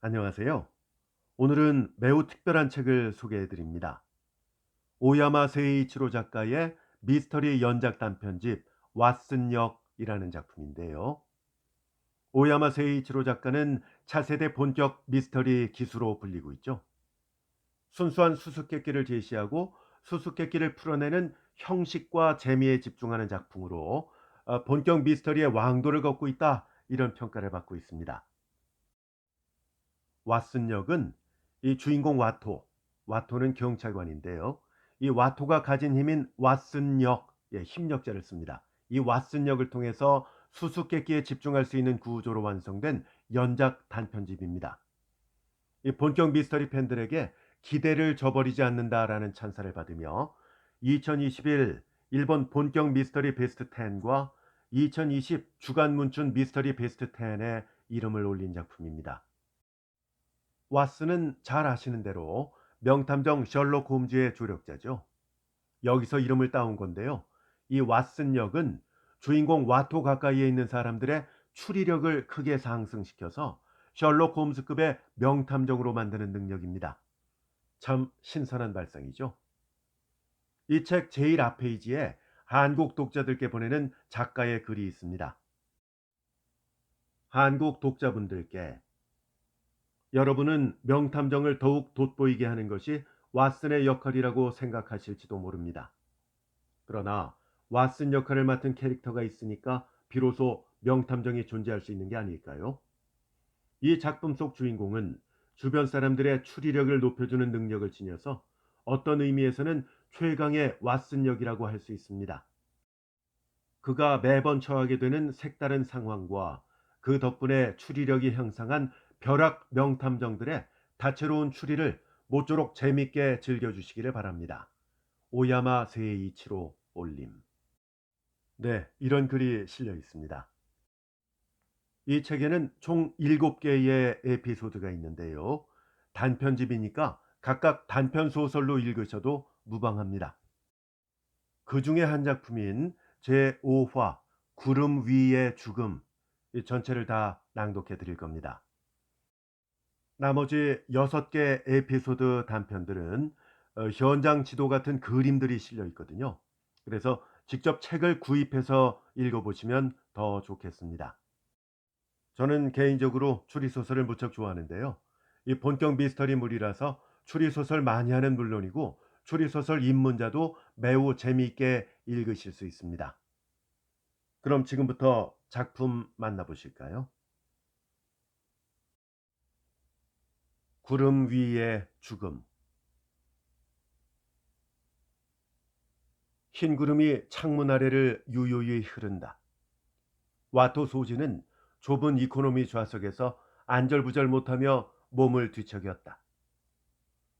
안녕하세요. 오늘은 매우 특별한 책을 소개해 드립니다. 오야마 세이이치로 작가의 미스터리 연작 단편집 왓슨 역이라는 작품인데요. 오야마 세이이치로 작가는 차세대 본격 미스터리 기수로 불리고 있죠. 순수한 수수께끼를 제시하고 수수께끼를 풀어내는 형식과 재미에 집중하는 작품으로 본격 미스터리의 왕도를 걷고 있다, 이런 평가를 받고 있습니다. 왓슨 역은 이 주인공 와토는 경찰관인데요. 이 와토가 가진 힘인 왓슨 역, 힘력자를 씁니다. 이 왓슨 역을 통해서 수수께끼에 집중할 수 있는 구조로 완성된 연작 단편집입니다. 이 본격 미스터리 팬들에게 기대를 저버리지 않는다라는 찬사를 받으며 2021 일본 본격 미스터리 베스트 10과 2020 주간 문춘 미스터리 베스트 10에 이름을 올린 작품입니다. 왓슨은 잘 아시는 대로 명탐정 셜록 홈즈의 조력자죠. 여기서 이름을 따온 건데요. 이 왓슨 역은 주인공 와토 가까이에 있는 사람들의 추리력을 크게 상승시켜서 셜록 홈즈급의 명탐정으로 만드는 능력입니다. 참 신선한 발상이죠. 이 책 제일 앞페이지에 한국 독자들께 보내는 작가의 글이 있습니다. 한국 독자분들께, 여러분은 명탐정을 더욱 돋보이게 하는 것이 왓슨의 역할이라고 생각하실지도 모릅니다. 그러나 왓슨 역할을 맡은 캐릭터가 있으니까 비로소 명탐정이 존재할 수 있는 게 아닐까요? 이 작품 속 주인공은 주변 사람들의 추리력을 높여주는 능력을 지녀서 어떤 의미에서는 최강의 왓슨 역이라고 할 수 있습니다. 그가 매번 처하게 되는 색다른 상황과 그 덕분에 추리력이 향상한 벼락 명탐정들의 다채로운 추리를 모쪼록 재밌게 즐겨주시기를 바랍니다. 오야마 세이이치로 올림. 네, 이런 글이 실려 있습니다. 이 책에는 총 7개의 에피소드가 있는데요. 단편집이니까 각각 단편 소설로 읽으셔도 무방합니다. 그 중에 한 작품인 제5화 구름 위의 죽음, 이 전체를 다 낭독해 드릴 겁니다. 나머지 6개 에피소드 단편들은 현장 지도 같은 그림들이 실려 있거든요. 그래서 직접 책을 구입해서 읽어보시면 더 좋겠습니다. 저는 개인적으로 추리소설을 무척 좋아하는데요. 이 본격 미스터리물이라서 추리소설 마니아는 물론이고 추리소설 입문자도 매우 재미있게 읽으실 수 있습니다. 그럼 지금부터 작품 만나보실까요? 구름 위의 죽음. 흰 구름이 창문 아래를 유유히 흐른다. 와토 소지는 좁은 이코노미 좌석에서 안절부절 못하며 몸을 뒤척였다.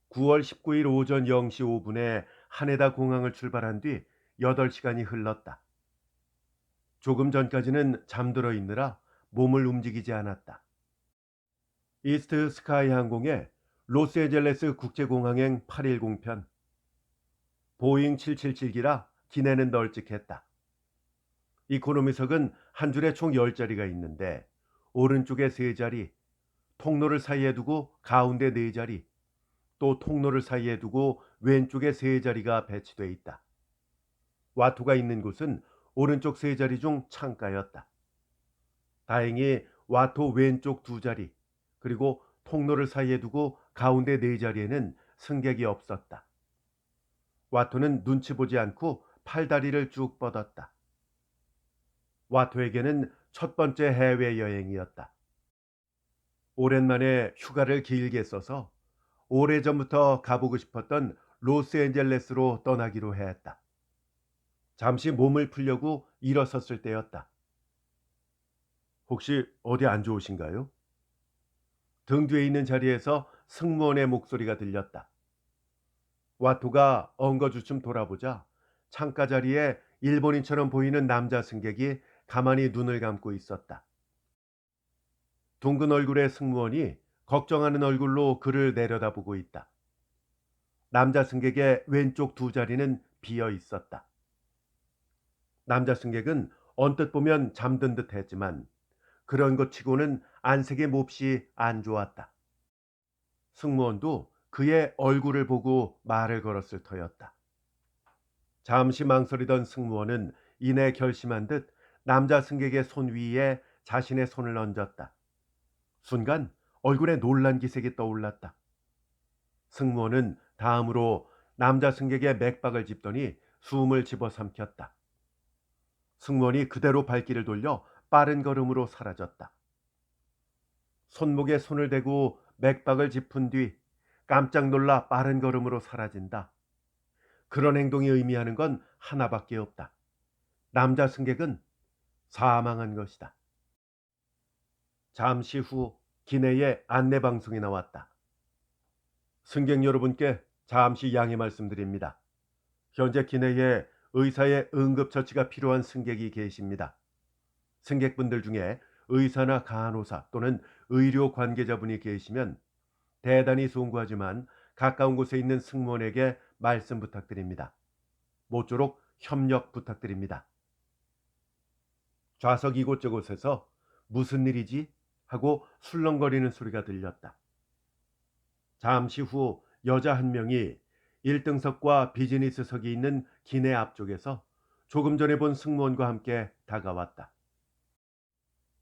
9월 19일 오전 0시 5분에 하네다 공항을 출발한 뒤 8시간이 흘렀다. 조금 전까지는 잠들어 있느라 몸을 움직이지 않았다. 이스트 스카이 항공의 로스앤젤레스 국제공항행 810편. 보잉 777기라 기내는 널찍했다. 이코노미석은 한 줄에 총 10자리가 있는데 오른쪽에 3자리, 통로를 사이에 두고 가운데 4자리, 또 통로를 사이에 두고 왼쪽에 3자리가 배치되어 있다. 와토가 있는 곳은 오른쪽 3자리 중 창가였다. 다행히 와토 왼쪽 2자리, 그리고 통로를 사이에 두고 가운데 4자리에는 승객이 없었다. 와토는 눈치 보지 않고 팔다리를 쭉 뻗었다. 와토에게는 첫 번째 해외여행이었다. 오랜만에 휴가를 길게 써서 오래전부터 가보고 싶었던 로스앤젤레스로 떠나기로 했다. 잠시 몸을 풀려고 일어섰을 때였다. 혹시 어디 안 좋으신가요? 등 뒤에 있는 자리에서 승무원의 목소리가 들렸다. 와토가 엉거주춤 돌아보자 창가 자리에 일본인처럼 보이는 남자 승객이 가만히 눈을 감고 있었다. 둥근 얼굴의 승무원이 걱정하는 얼굴로 그를 내려다보고 있다. 남자 승객의 왼쪽 2자리는 비어 있었다. 남자 승객은 언뜻 보면 잠든 듯 했지만 그런 것 치고는 안색이 몹시 안 좋았다. 승무원도 그의 얼굴을 보고 말을 걸었을 터였다. 잠시 망설이던 승무원은 이내 결심한 듯 남자 승객의 손 위에 자신의 손을 얹었다. 순간 얼굴에 놀란 기색이 떠올랐다. 승무원은 다음으로 남자 승객의 맥박을 짚더니 숨을 집어삼켰다. 승무원이 그대로 발길을 돌려 빠른 걸음으로 사라졌다. 손목에 손을 대고 맥박을 짚은 뒤 깜짝 놀라 빠른 걸음으로 사라진다. 그런 행동이 의미하는 건 하나밖에 없다. 남자 승객은 사망한 것이다. 잠시 후 기내에 안내 방송이 나왔다. 승객 여러분께 잠시 양해 말씀드립니다. 현재 기내에 의사의 응급처치가 필요한 승객이 계십니다. 승객분들 중에 의사나 간호사 또는 의료 관계자분이 계시면 대단히 송구하지만 가까운 곳에 있는 승무원에게 말씀 부탁드립니다. 모쪼록 협력 부탁드립니다. 좌석 이곳저곳에서 무슨 일이지? 하고 술렁거리는 소리가 들렸다. 잠시 후 여자 한 명이 1등석과 비즈니스석이 있는 기내 앞쪽에서 조금 전에 본 승무원과 함께 다가왔다.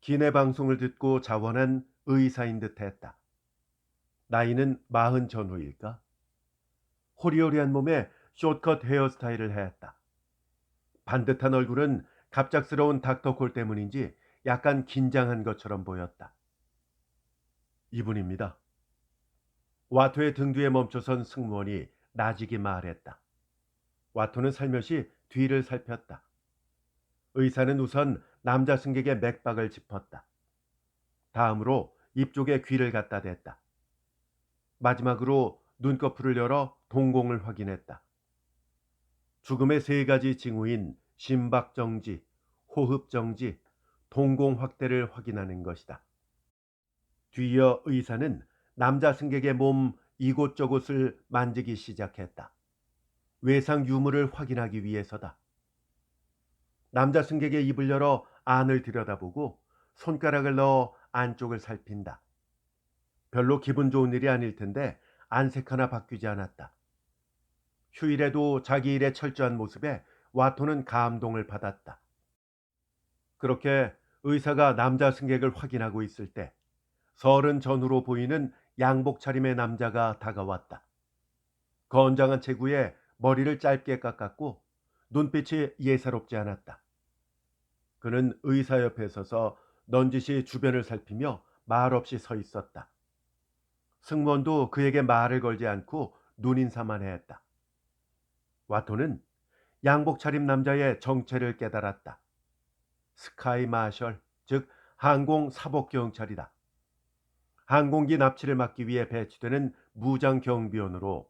기내 방송을 듣고 자원한 의사인 듯 했다. 나이는 40 전후일까? 호리호리한 몸에 숏컷 헤어스타일을 했다. 반듯한 얼굴은 갑작스러운 닥터콜 때문인지 약간 긴장한 것처럼 보였다. 이분입니다. 와토의 등 뒤에 멈춰선 승무원이 나직이 말했다. 와토는 살며시 뒤를 살폈다. 의사는 우선 남자 승객의 맥박을 짚었다. 다음으로 입 쪽에 귀를 갖다 댔다. 마지막으로 눈꺼풀을 열어 동공을 확인했다. 죽음의 3가지 징후인 심박정지, 호흡정지, 동공 확대를 확인하는 것이다. 뒤이어 의사는 남자 승객의 몸 이곳저곳을 만지기 시작했다. 외상 유무를 확인하기 위해서다. 남자 승객의 입을 열어 안을 들여다보고 손가락을 넣어 안쪽을 살핀다. 별로 기분 좋은 일이 아닐 텐데 안색 하나 바뀌지 않았다. 휴일에도 자기 일에 철저한 모습에 와토는 감동을 받았다. 그렇게 의사가 남자 승객을 확인하고 있을 때 30 전후로 보이는 양복 차림의 남자가 다가왔다. 건장한 체구에 머리를 짧게 깎았고 눈빛이 예사롭지 않았다. 그는 의사 옆에 서서 넌지시 주변을 살피며 말없이 서 있었다. 승무원도 그에게 말을 걸지 않고 눈인사만 했다. 와토는 양복 차림 남자의 정체를 깨달았다. 스카이 마셜, 즉 항공 사복 경찰이다. 항공기 납치를 막기 위해 배치되는 무장 경비원으로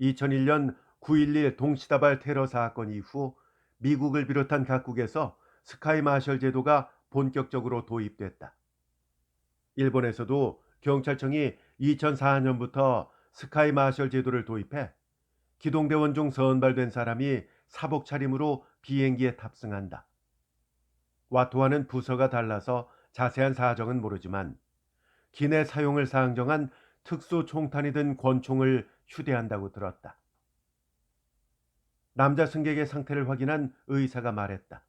2001년 9.11 동시다발 테러 사건 이후 미국을 비롯한 각국에서 스카이 마셜 제도가 본격적으로 도입됐다. 일본에서도 경찰청이 2004년부터 스카이 마셜 제도를 도입해 기동대원 중 선발된 사람이 사복 차림으로 비행기에 탑승한다. 와토와는 부서가 달라서 자세한 사정은 모르지만 기내 사용을 상정한 특수 총탄이 든 권총을 휴대한다고 들었다. 남자 승객의 상태를 확인한 의사가 말했다.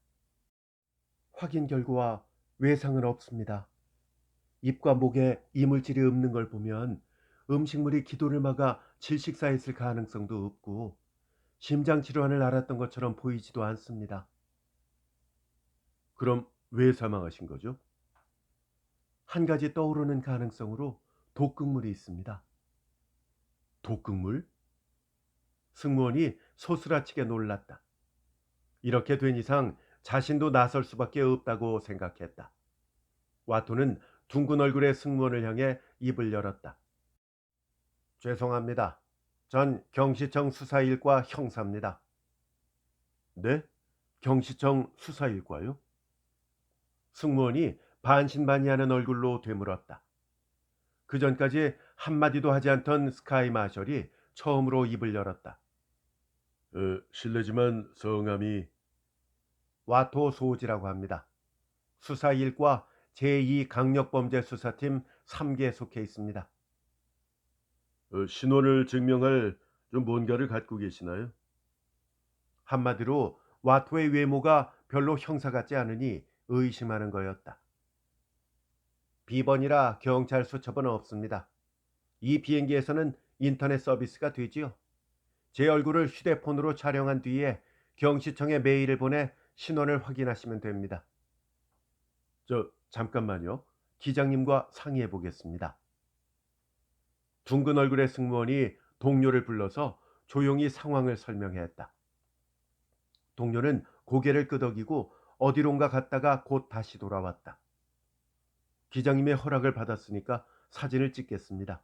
확인 결과 외상은 없습니다. 입과 목에 이물질이 없는 걸 보면 음식물이 기도를 막아 질식사했을 가능성도 없고 심장 질환을 앓았던 것처럼 보이지도 않습니다. 그럼 왜 사망하신 거죠? 한 가지 떠오르는 가능성으로 독극물이 있습니다. 독극물? 승무원이 소스라치게 놀랐다. 이렇게 된 이상 자신도 나설 수밖에 없다고 생각했다. 와토는 둥근 얼굴의 승무원을 향해 입을 열었다. 죄송합니다. 전 경시청 수사일과 형사입니다. 네? 경시청 수사일과요? 승무원이 반신반의하는 얼굴로 되물었다. 그 전까지 한마디도 하지 않던 스카이 마셜이 처음으로 입을 열었다. 실례지만 성함이 와토 소지라고 합니다. 수사일과 제2강력범죄수사팀 3개 속해 있습니다. 신원을 증명할 좀 뭔가를 갖고 계시나요? 한마디로 와토의 외모가 별로 형사 같지 않으니 의심하는 거였다. 비번이라 경찰 수첩은 없습니다. 이 비행기에서는 인터넷 서비스가 되지요. 제 얼굴을 휴대폰으로 촬영한 뒤에 경시청에 메일을 보내 신원을 확인하시면 됩니다. 잠깐만요. 기장님과 상의해 보겠습니다. 둥근 얼굴의 승무원이 동료를 불러서 조용히 상황을 설명했다. 동료는 고개를 끄덕이고 어디론가 갔다가 곧 다시 돌아왔다. 기장님의 허락을 받았으니까 사진을 찍겠습니다.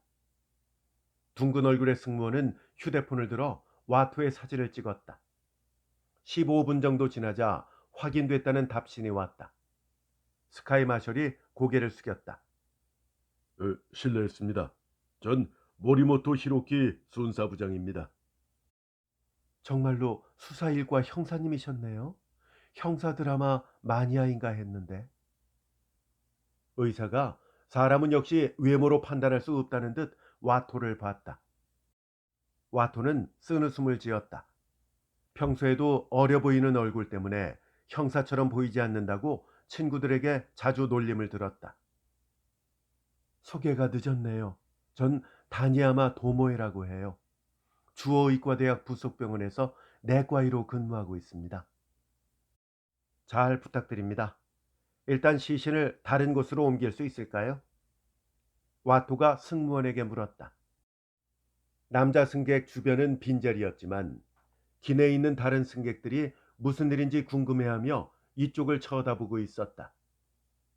둥근 얼굴의 승무원은 휴대폰을 들어 와토의 사진을 찍었다. 15분 정도 지나자 확인됐다는 답신이 왔다. 스카이 마셜이 고개를 숙였다. 실례했습니다. 전 모리모토 히로키 순사부장입니다. 정말로 수사일과 형사님이셨네요. 형사 드라마 마니아인가 했는데. 의사가 사람은 역시 외모로 판단할 수 없다는 듯 와토를 봤다. 와토는 쓴웃음을 지었다. 평소에도 어려 보이는 얼굴 때문에 형사처럼 보이지 않는다고 친구들에게 자주 놀림을 들었다. 소개가 늦었네요. 전 다니야마 도모에라고 해요. 주어의과대학 부속병원에서 내과의로 근무하고 있습니다. 잘 부탁드립니다. 일단 시신을 다른 곳으로 옮길 수 있을까요? 와토가 승무원에게 물었다. 남자 승객 주변은 빈자리였지만 기내에 있는 다른 승객들이 무슨 일인지 궁금해하며 이쪽을 쳐다보고 있었다.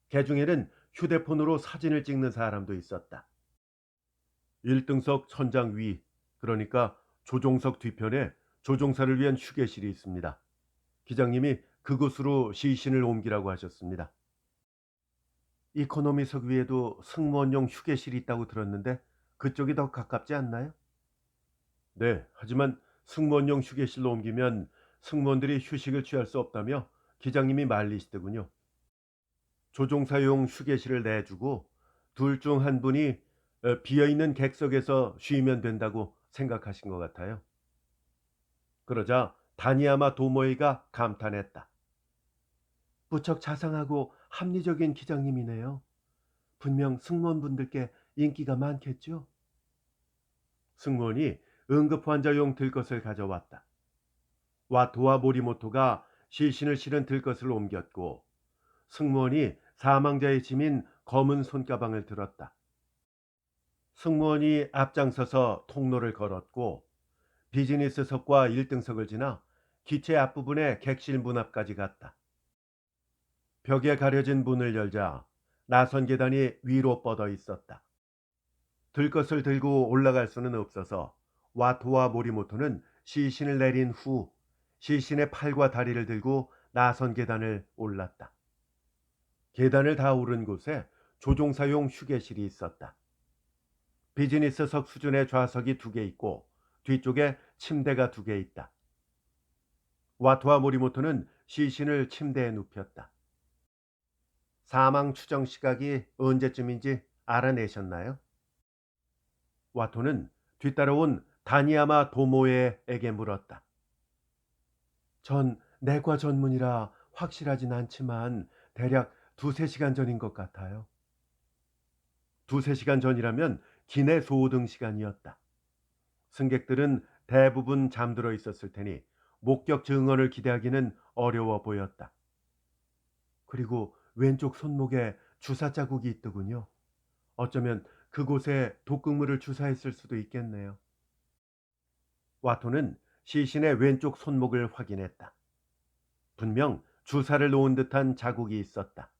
개 중에는 휴대폰으로 사진을 찍는 사람도 있었다. 1등석 천장 위, 그러니까 조종석 뒤편에 조종사를 위한 휴게실이 있습니다. 기장님이 그곳으로 시신을 옮기라고 하셨습니다. 이코노미석 위에도 승무원용 휴게실이 있다고 들었는데 그쪽이 더 가깝지 않나요? 네, 하지만 승무원용 휴게실로 옮기면 승무원들이 휴식을 취할 수 없다며 기장님이 말리시더군요. 조종사용 휴게실을 내주고 둘 중 한 분이 비어있는 객석에서 쉬면 된다고 생각하신 것 같아요. 그러자 다니야마 도모이가 감탄했다. 무척 자상하고 합리적인 기장님이네요. 분명 승무원분들께 인기가 많겠죠? 승무원이 응급 환자용 들것을 가져왔다. 와토와 모리모토가 시신을 실은 들것을 옮겼고 승무원이 사망자의 짐인 검은 손가방을 들었다. 승무원이 앞장서서 통로를 걸었고 비즈니스석과 1등석을 지나 기체 앞부분의 객실 문 앞까지 갔다. 벽에 가려진 문을 열자 나선 계단이 위로 뻗어 있었다. 들것을 들고 올라갈 수는 없어서 와토와 모리모토는 시신을 내린 후 시신의 팔과 다리를 들고 나선 계단을 올랐다. 계단을 다 오른 곳에 조종사용 휴게실이 있었다. 비즈니스석 수준의 좌석이 2개 있고 뒤쪽에 침대가 2개 있다. 와토와 모리모토는 시신을 침대에 눕혔다. 사망 추정 시각이 언제쯤인지 알아내셨나요? 와토는 뒤따라온 다니야마 도모에에게 물었다. 전 내과 전문이라 확실하진 않지만 대략 2~3시간 전인 것 같아요. 2~3시간 전이라면 기내 소등 시간이었다. 승객들은 대부분 잠들어 있었을 테니 목격 증언을 기대하기는 어려워 보였다. 그리고 왼쪽 손목에 주사 자국이 있더군요. 어쩌면 그곳에 독극물을 주사했을 수도 있겠네요. 와토는 시신의 왼쪽 손목을 확인했다. 분명 주사를 놓은 듯한 자국이 있었다.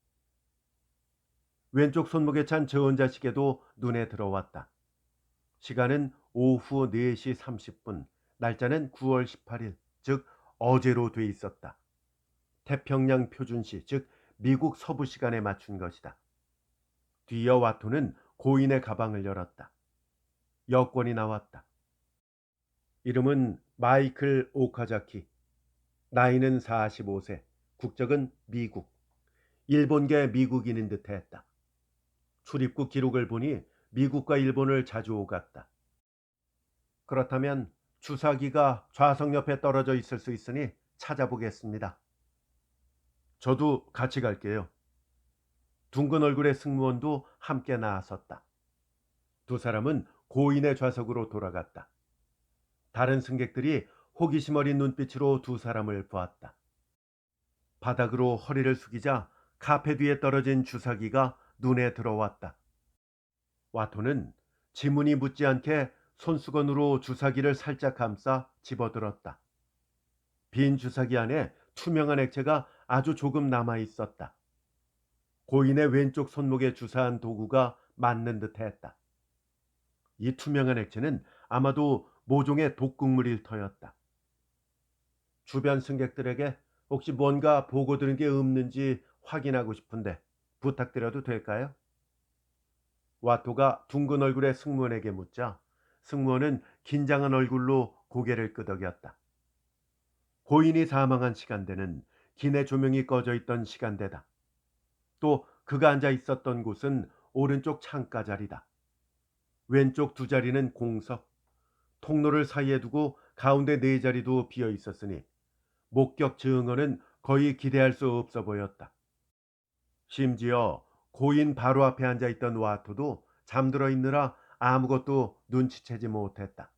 왼쪽 손목에 찬 전자시계도 눈에 들어왔다. 시간은 오후 4시 30분, 날짜는 9월 18일, 즉 어제로 돼 있었다. 태평양 표준시, 즉 미국 서부 시간에 맞춘 것이다. 뒤이어 와토는 고인의 가방을 열었다. 여권이 나왔다. 이름은 마이클 오카자키. 나이는 45세. 국적은 미국. 일본계 미국인인 듯했다. 출입국 기록을 보니 미국과 일본을 자주 오갔다. 그렇다면 주사기가 좌석 옆에 떨어져 있을 수 있으니 찾아보겠습니다. 저도 같이 갈게요. 둥근 얼굴의 승무원도 함께 나섰다. 두 사람은 고인의 좌석으로 돌아갔다. 다른 승객들이 호기심 어린 눈빛으로 두 사람을 보았다. 바닥으로 허리를 숙이자 카페 뒤에 떨어진 주사기가 눈에 들어왔다. 와토는 지문이 묻지 않게 손수건으로 주사기를 살짝 감싸 집어들었다. 빈 주사기 안에 투명한 액체가 아주 조금 남아 있었다. 고인의 왼쪽 손목에 주사한 도구가 맞는 듯했다. 이 투명한 액체는 아마도 모종의 독극물일 터였다. 주변 승객들에게 혹시 뭔가 보고 들은 게 없는지 확인하고 싶은데 부탁드려도 될까요? 와토가 둥근 얼굴의 승무원에게 묻자 승무원은 긴장한 얼굴로 고개를 끄덕였다. 고인이 사망한 시간대는 기내 조명이 꺼져 있던 시간대다. 또 그가 앉아 있었던 곳은 오른쪽 창가 자리다. 왼쪽 두 자리는 공석, 통로를 사이에 두고 가운데 네 자리도 비어 있었으니 목격 증언은 거의 기대할 수 없어 보였다. 심지어 고인 바로 앞에 앉아 있던 와토도 잠들어 있느라 아무것도 눈치채지 못했다.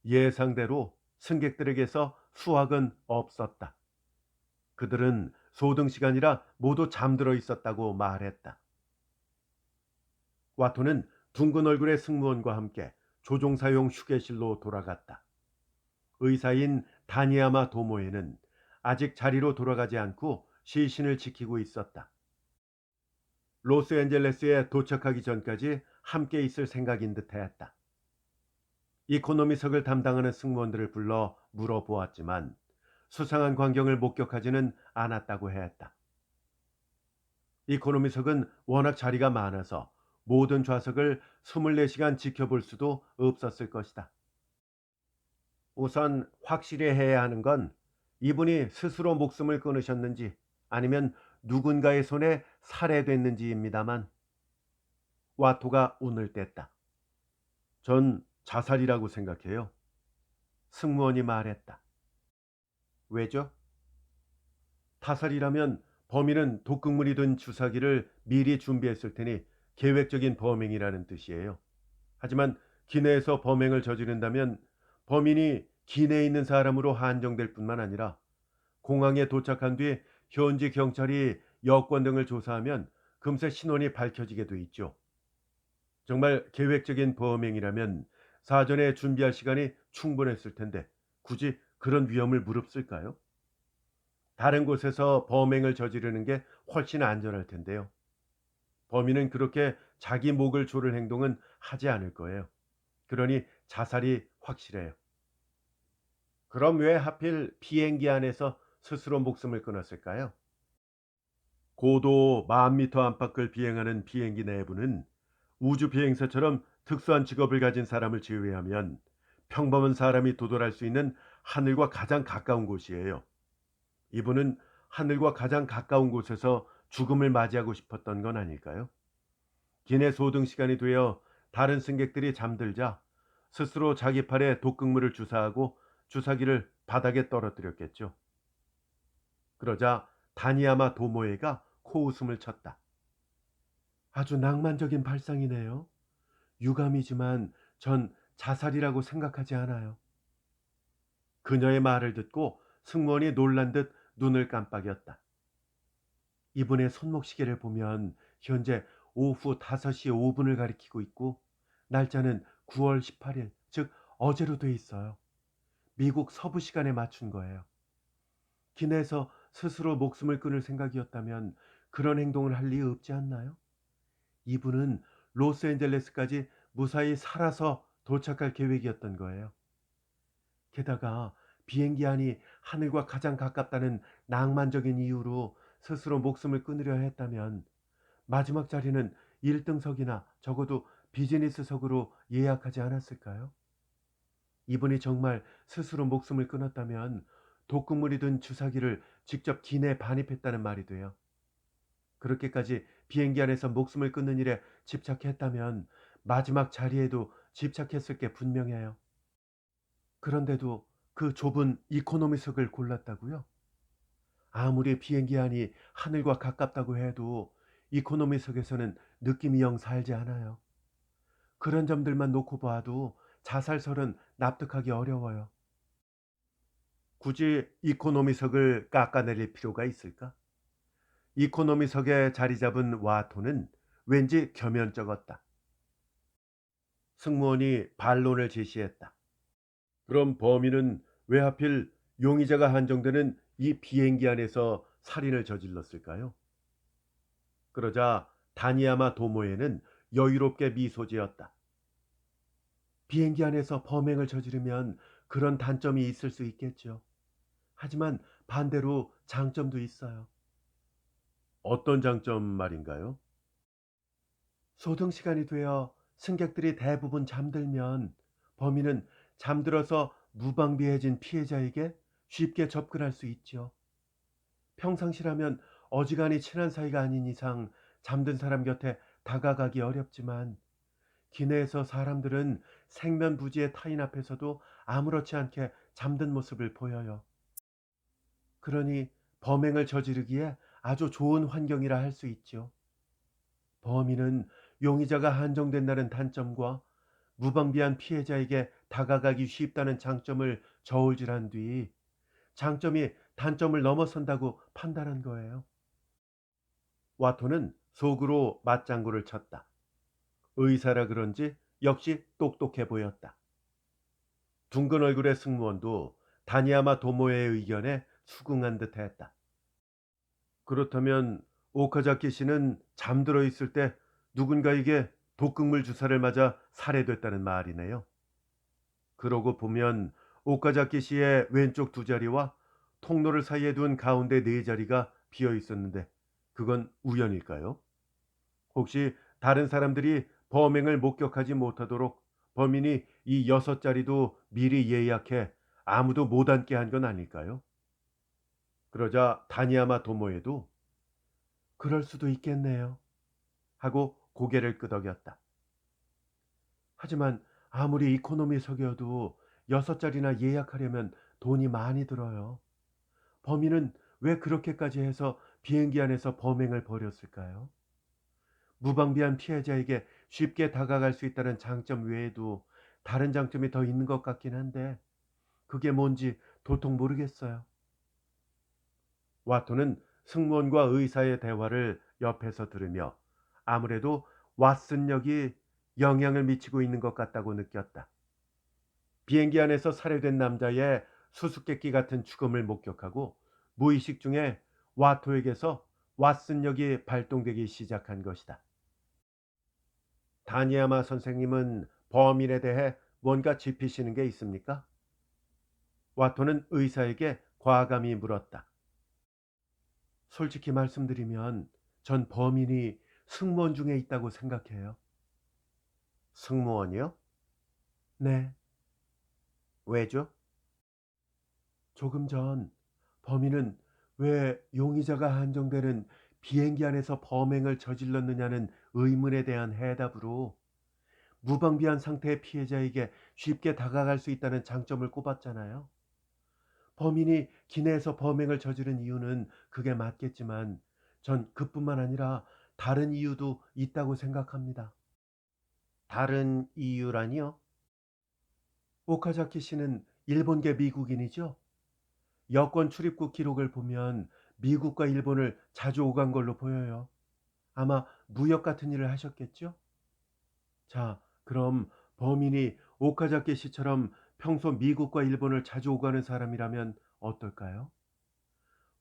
예상대로 승객들에게서 수확은 없었다. 그들은 소등 시간이라 모두 잠들어 있었다고 말했다. 와토는 둥근 얼굴의 승무원과 함께 조종사용 휴게실로 돌아갔다. 의사인 다니야마 도모에는 아직 자리로 돌아가지 않고 시신을 지키고 있었다. 로스앤젤레스에 도착하기 전까지 함께 있을 생각인 듯했다. 이코노미석을 담당하는 승무원들을 불러 물어보았지만 수상한 광경을 목격하지는 않았다고 했다. 이코노미석은 워낙 자리가 많아서 모든 좌석을 24시간 지켜볼 수도 없었을 것이다. 우선 확실히 해야 하는 건 이분이 스스로 목숨을 끊으셨는지 아니면 누군가의 손에 살해됐는지입니다만 와토가 운을 뗐다. 전 자살이라고 생각해요. 승무원이 말했다. 왜죠? 타살이라면 범인은 독극물이 든 주사기를 미리 준비했을 테니 계획적인 범행이라는 뜻이에요. 하지만 기내에서 범행을 저지른다면 범인이 기내에 있는 사람으로 한정될 뿐만 아니라 공항에 도착한 뒤 현지 경찰이 여권 등을 조사하면 금세 신원이 밝혀지게 돼 있죠. 정말 계획적인 범행이라면 사전에 준비할 시간이 충분했을 텐데 굳이 그런 위험을 무릅쓸까요? 다른 곳에서 범행을 저지르는 게 훨씬 안전할 텐데요. 범인은 그렇게 자기 목을 조를 행동은 하지 않을 거예요. 그러니 자살이 확실해요. 그럼 왜 하필 비행기 안에서 스스로 목숨을 끊었을까요? 고도 10,000m 안팎을 비행하는 비행기 내부는 우주 비행사처럼 특수한 직업을 가진 사람을 제외하면 평범한 사람이 도달할 수 있는 하늘과 가장 가까운 곳이에요. 이분은 하늘과 가장 가까운 곳에서 죽음을 맞이하고 싶었던 건 아닐까요? 기내 소등 시간이 되어 다른 승객들이 잠들자 스스로 자기 팔에 독극물을 주사하고 주사기를 바닥에 떨어뜨렸겠죠. 그러자 다니야마 도모에가 코웃음을 쳤다. 아주 낭만적인 발상이네요. 유감이지만 전 자살이라고 생각하지 않아요. 그녀의 말을 듣고 승무원이 놀란 듯 눈을 깜빡였다. 이분의 손목시계를 보면 현재 오후 5시 5분을 가리키고 있고 날짜는 9월 18일, 즉 어제로 돼 있어요. 미국 서부 시간에 맞춘 거예요. 기내에서 스스로 목숨을 끊을 생각이었다면 그런 행동을 할 리 없지 않나요? 이분은 로스앤젤레스까지 무사히 살아서 도착할 계획이었던 거예요. 게다가 비행기 안이 하늘과 가장 가깝다는 낭만적인 이유로 스스로 목숨을 끊으려 했다면 마지막 자리는 1등석이나 적어도 비즈니스석으로 예약하지 않았을까요? 이분이 정말 스스로 목숨을 끊었다면 독극물이 든 주사기를 직접 기내에 반입했다는 말이 돼요. 그렇게까지 비행기 안에서 목숨을 끊는 일에 집착했다면 마지막 자리에도 집착했을 게 분명해요. 그런데도 그 좁은 이코노미석을 골랐다고요? 아무리 비행기 안이 하늘과 가깝다고 해도 이코노미석에서는 느낌이 영 살지 않아요. 그런 점들만 놓고 봐도 자살설은 납득하기 어려워요. 굳이 이코노미석을 깎아내릴 필요가 있을까? 이코노미석에 자리 잡은 와토는 왠지 겸연쩍었다. 승무원이 반론을 제시했다. 그럼 범인은 왜 하필 용의자가 한정되는 이 비행기 안에서 살인을 저질렀을까요? 그러자 다니야마 도모에는 여유롭게 미소 지었다. 비행기 안에서 범행을 저지르면 그런 단점이 있을 수 있겠죠. 하지만 반대로 장점도 있어요. 어떤 장점 말인가요? 소등 시간이 되어 승객들이 대부분 잠들면 범인은 잠들어서 무방비해진 피해자에게 쉽게 접근할 수 있죠. 평상시라면 어지간히 친한 사이가 아닌 이상 잠든 사람 곁에 다가가기 어렵지만 기내에서 사람들은 생면부지의 타인 앞에서도 아무렇지 않게 잠든 모습을 보여요. 그러니 범행을 저지르기에 아주 좋은 환경이라 할 수 있죠. 범인은 용의자가 한정된다는 단점과 무방비한 피해자에게 다가가기 쉽다는 장점을 저울질한 뒤 장점이 단점을 넘어선다고 판단한 거예요. 와토는 속으로 맞장구를 쳤다. 의사라 그런지 역시 똑똑해 보였다. 둥근 얼굴의 승무원도 다니야마 도모의 의견에 수긍한 듯 했다. 그렇다면 오카자키 씨는 잠들어 있을 때 누군가에게 독극물 주사를 맞아 살해됐다는 말이네요. 그러고 보면 오카자키 씨의 왼쪽 두 자리와 통로를 사이에 둔 가운데 네 자리가 비어 있었는데 그건 우연일까요? 혹시 다른 사람들이 범행을 목격하지 못하도록 범인이 이 여섯 자리도 미리 예약해 아무도 못 앉게 한 건 아닐까요? 그러자 다니야마 도모에도 그럴 수도 있겠네요 하고 고개를 끄덕였다. 하지만 아무리 이코노미석이어도 여섯 자리나 예약하려면 돈이 많이 들어요. 범인은 왜 그렇게까지 해서 비행기 안에서 범행을 벌였을까요? 무방비한 피해자에게 쉽게 다가갈 수 있다는 장점 외에도 다른 장점이 더 있는 것 같긴 한데 그게 뭔지 도통 모르겠어요. 와토는 승무원과 의사의 대화를 옆에서 들으며 아무래도 왓슨 역이 영향을 미치고 있는 것 같다고 느꼈다. 비행기 안에서 살해된 남자의 수수께끼 같은 죽음을 목격하고 무의식 중에 와토에게서 왓슨 역이 발동되기 시작한 것이다. 다니야마 선생님은 범인에 대해 뭔가 짚으시는 게 있습니까? 와토는 의사에게 과감히 물었다. 솔직히 말씀드리면 전 범인이 승무원 중에 있다고 생각해요. 승무원이요? 네. 왜죠? 조금 전 범인은 왜 용의자가 한정되는 비행기 안에서 범행을 저질렀느냐는 의문에 대한 해답으로 무방비한 상태의 피해자에게 쉽게 다가갈 수 있다는 장점을 꼽았잖아요. 범인이 기내에서 범행을 저지른 이유는 그게 맞겠지만 전 그뿐만 아니라 다른 이유도 있다고 생각합니다. 다른 이유라니요? 오카자키 씨는 일본계 미국인이죠? 여권 출입국 기록을 보면 미국과 일본을 자주 오간 걸로 보여요. 아마 무역 같은 일을 하셨겠죠? 자, 그럼 범인이 오카자키 씨처럼 평소 미국과 일본을 자주 오가는 사람이라면 어떨까요?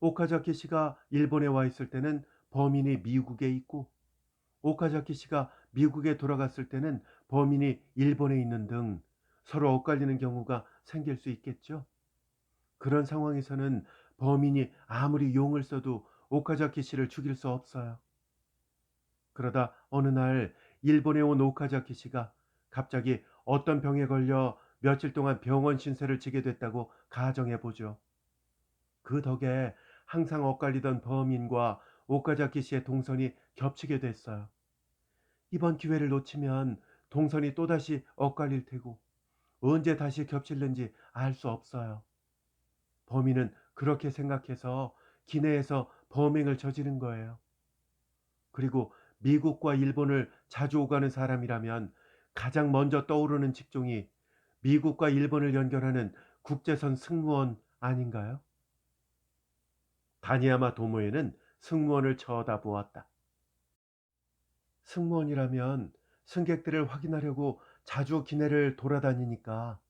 오카자키 씨가 일본에 와 있을 때는 범인이 미국에 있고 오카자키 씨가 미국에 돌아갔을 때는 범인이 일본에 있는 등 서로 엇갈리는 경우가 생길 수 있겠죠. 그런 상황에서는 범인이 아무리 용을 써도 오카자키 씨를 죽일 수 없어요. 그러다 어느 날 일본에 온 오카자키 씨가 갑자기 어떤 병에 걸려 며칠 동안 병원 신세를 지게 됐다고 가정해 보죠. 그 덕에 항상 엇갈리던 범인과 오카자키 씨의 동선이 겹치게 됐어요. 이번 기회를 놓치면 동선이 또다시 엇갈릴 테고 언제 다시 겹칠는지 알 수 없어요. 범인은 그렇게 생각해서 기내에서 범행을 저지른 거예요. 그리고 미국과 일본을 자주 오가는 사람이라면 가장 먼저 떠오르는 직종이 미국과 일본을 연결하는 국제선 승무원 아닌가요? 다니야마 도모에는 승무원을 쳐다보았다. 승무원이라면 승객들을 확인하려고 자주 기내를 돌아다니니까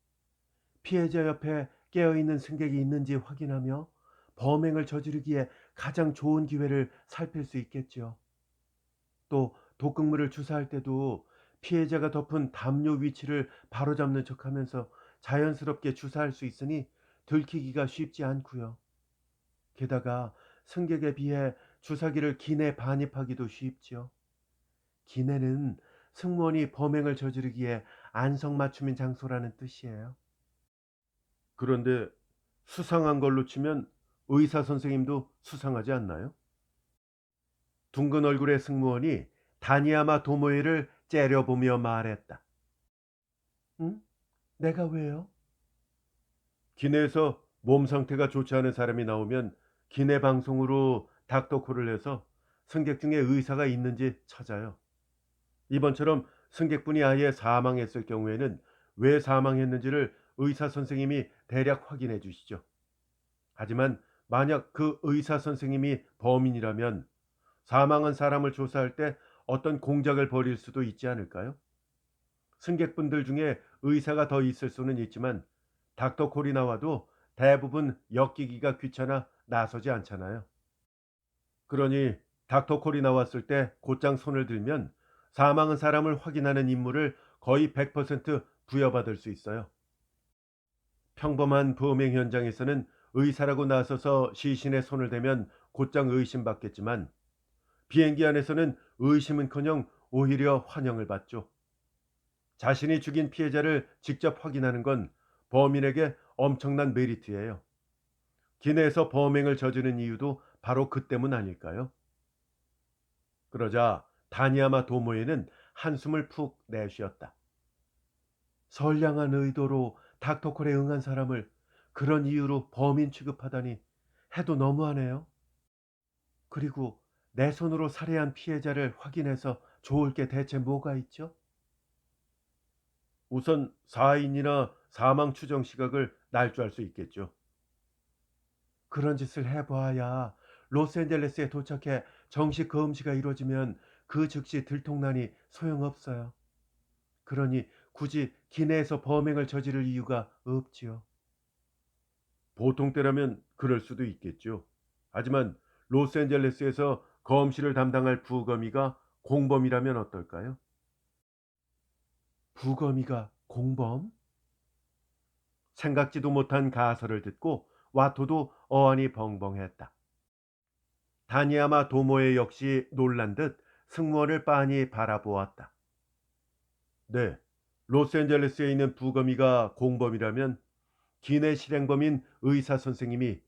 피해자 옆에 깨어있는 승객이 있는지 확인하며 범행을 저지르기에 가장 좋은 기회를 살필 수 있겠죠. 또 독극물을 주사할 때도 피해자가 덮은 담요 위치를 바로잡는 척하면서 자연스럽게 주사할 수 있으니 들키기가 쉽지 않고요. 게다가 승객에 비해 주사기를 기내 반입하기도 쉽지요. 기내는 승무원이 범행을 저지르기에 안성맞춤인 장소라는 뜻이에요. 그런데 수상한 걸로 치면 의사 선생님도 수상하지 않나요? 둥근 얼굴의 승무원이 다니야마 도모에를 째려보며 말했다. 응? 내가 왜요? 기내에서 몸 상태가 좋지 않은 사람이 나오면 기내 방송으로 닥터콜을 해서 승객 중에 의사가 있는지 찾아요. 이번처럼 승객분이 아예 사망했을 경우에는 왜 사망했는지를 의사 선생님이 대략 확인해 주시죠. 하지만 만약 그 의사 선생님이 범인이라면 사망한 사람을 조사할 때 어떤 공작을 벌일 수도 있지 않을까요? 승객분들 중에 의사가 더 있을 수는 있지만 닥터콜이 나와도 대부분 엮이기가 귀찮아 나서지 않잖아요. 그러니 닥터콜이 나왔을 때 곧장 손을 들면 사망한 사람을 확인하는 임무를 거의 100% 부여받을 수 있어요. 평범한 범행 현장에서는 의사라고 나서서 시신에 손을 대면 곧장 의심받겠지만 비행기 안에서는 의심은커녕 오히려 환영을 받죠. 자신이 죽인 피해자를 직접 확인하는 건 범인에게 엄청난 메리트예요. 기내에서 범행을 저지른 이유도 바로 그 때문 아닐까요? 그러자 다니야마 도모에는 한숨을 푹 내쉬었다. 선량한 의도로 닥터콜에 응한 사람을 그런 이유로 범인 취급하다니 해도 너무하네요. 그리고 내 손으로 살해한 피해자를 확인해서 좋을 게 대체 뭐가 있죠? 우선 사인이나 사망 추정 시각을 날조할 수 있겠죠. 그런 짓을 해봐야 로스앤젤레스에 도착해 정식 검시가 이루어지면 그 즉시 들통나니 소용없어요. 그러니 굳이 기내에서 범행을 저지를 이유가 없지요. 보통 때라면 그럴 수도 있겠죠. 하지만 로스앤젤레스에서 검시를 담당할 부검이가 공범이라면 어떨까요? 부검이가 공범? 생각지도 못한 가설을 듣고 와토도 어안이 벙벙했다. 다니야마 도모에 역시 놀란 듯 승무원을 빤히 바라보았다. 네, 로스앤젤레스에 있는 부검이가 공범이라면 기내 실행범인 의사 선생님이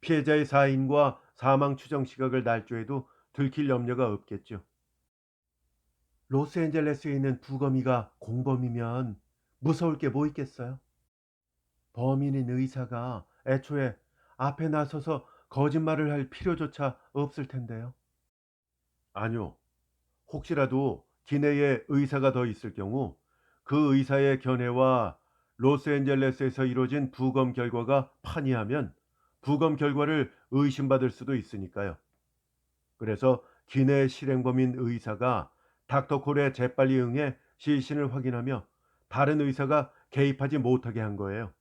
피해자의 사인과 사망 추정 시각을 날조해도 들킬 염려가 없겠죠. 로스앤젤레스에 있는 부검이가 공범이면 무서울 게 뭐 있겠어요? 범인인 의사가 애초에 앞에 나서서 거짓말을 할 필요조차 없을 텐데요. 아니요. 혹시라도 기내에 의사가 더 있을 경우 그 의사의 견해와 로스앤젤레스에서 이루어진 부검 결과가 판이하면 부검 결과를 의심받을 수도 있으니까요. 그래서 기내 실행범인 의사가 닥터콜에 재빨리 응해 시신을 확인하며 다른 의사가 개입하지 못하게 한 거예요.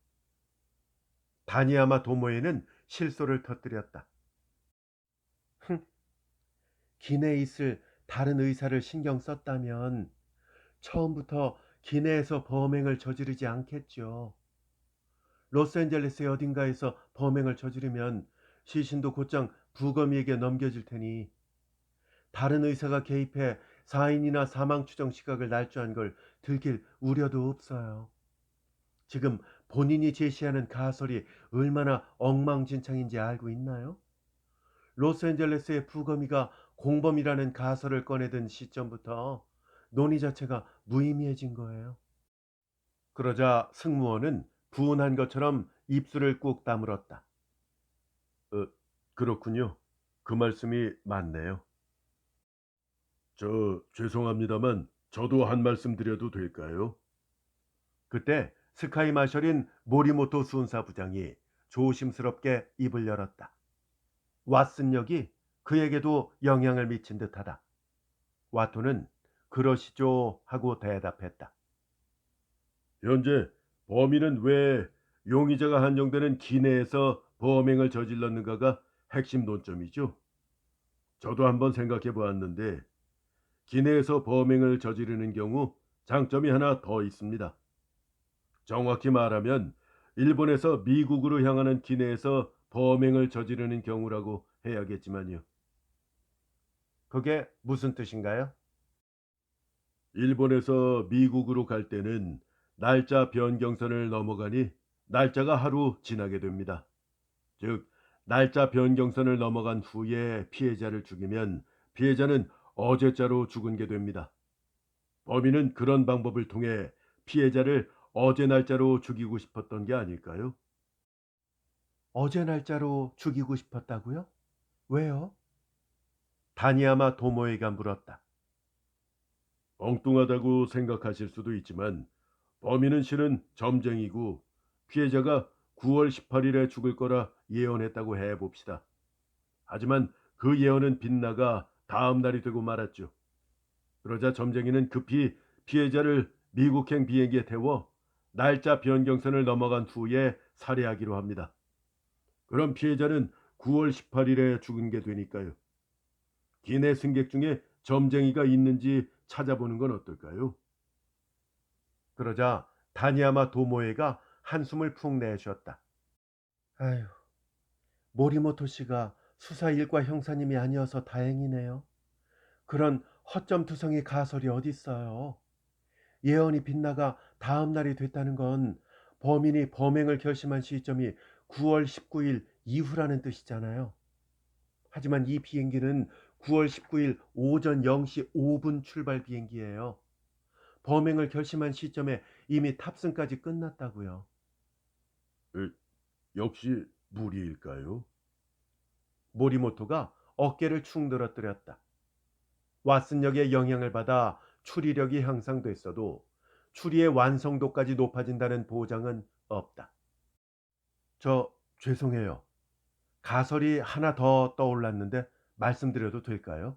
다니야마 도모에는 실소를 터뜨렸다. 흥, 기내에 있을 다른 의사를 신경 썼다면 처음부터 기내에서 범행을 저지르지 않겠죠. 로스앤젤레스의 어딘가에서 범행을 저지르면 시신도 곧장 부검이에게 넘겨질 테니 다른 의사가 개입해 사인이나 사망 추정 시각을 날조한 걸 들킬 우려도 없어요. 지금 본인이 제시하는 가설이 얼마나 엉망진창인지 알고 있나요? 로스앤젤레스의 부검이가 공범이라는 가설을 꺼내든 시점부터 논의 자체가 무의미해진 거예요. 그러자 승무원은 분한 것처럼 입술을 꾹 다물었다. 어, 그렇군요. 그 말씀이 맞네요. 죄송합니다만 저도 한 말씀 드려도 될까요? 그때 스카이 마셜인 모리모토 수은사부장이 조심스럽게 입을 열었다. 왓슨 역이 그에게도 영향을 미친 듯하다. 와토는 그러시죠 하고 대답했다. 현재 범인은 왜 용의자가 한정되는 기내에서 범행을 저질렀는가가 핵심 논점이죠. 저도 한번 생각해 보았는데 기내에서 범행을 저지르는 경우 장점이 하나 더 있습니다. 정확히 말하면 일본에서 미국으로 향하는 기내에서 범행을 저지르는 경우라고 해야겠지만요. 그게 무슨 뜻인가요? 일본에서 미국으로 갈 때는 날짜 변경선을 넘어가니 날짜가 하루 지나게 됩니다. 즉, 날짜 변경선을 넘어간 후에 피해자를 죽이면 피해자는 어제자로 죽은 게 됩니다. 범인은 그런 방법을 통해 피해자를 어제 날짜로 죽이고 싶었던 게 아닐까요? 어제 날짜로 죽이고 싶었다고요? 왜요? 다니야마 도모에가 물었다. 엉뚱하다고 생각하실 수도 있지만 범인은 실은 점쟁이고 피해자가 9월 18일에 죽을 거라 예언했다고 해봅시다. 하지만 그 예언은 빗나가 다음 날이 되고 말았죠. 그러자 점쟁이는 급히 피해자를 미국행 비행기에 태워 날짜 변경선을 넘어간 후에 살해하기로 합니다. 그럼 피해자는 9월 18일에 죽은 게 되니까요. 기내 승객 중에 점쟁이가 있는지 찾아보는 건 어떨까요? 그러자 다니야마 도모에가 한숨을 푹 내쉬었다. 아휴, 모리모토 씨가 수사 일과 형사님이 아니어서 다행이네요. 그런 허점투성이 가설이 어딨어요. 예언이 빗나가 다음 날이 됐다는 건 범인이 범행을 결심한 시점이 9월 19일 이후라는 뜻이잖아요. 하지만 이 비행기는 9월 19일 오전 0시 5분 출발 비행기예요. 범행을 결심한 시점에 이미 탑승까지 끝났다고요. 에, 역시 무리일까요? 모리모토가 어깨를 축 늘어뜨렸다. 왓슨 역의 영향을 받아 추리력이 향상됐어도 추리의 완성도까지 높아진다는 보장은 없다. 죄송해요. 가설이 하나 더 떠올랐는데 말씀드려도 될까요?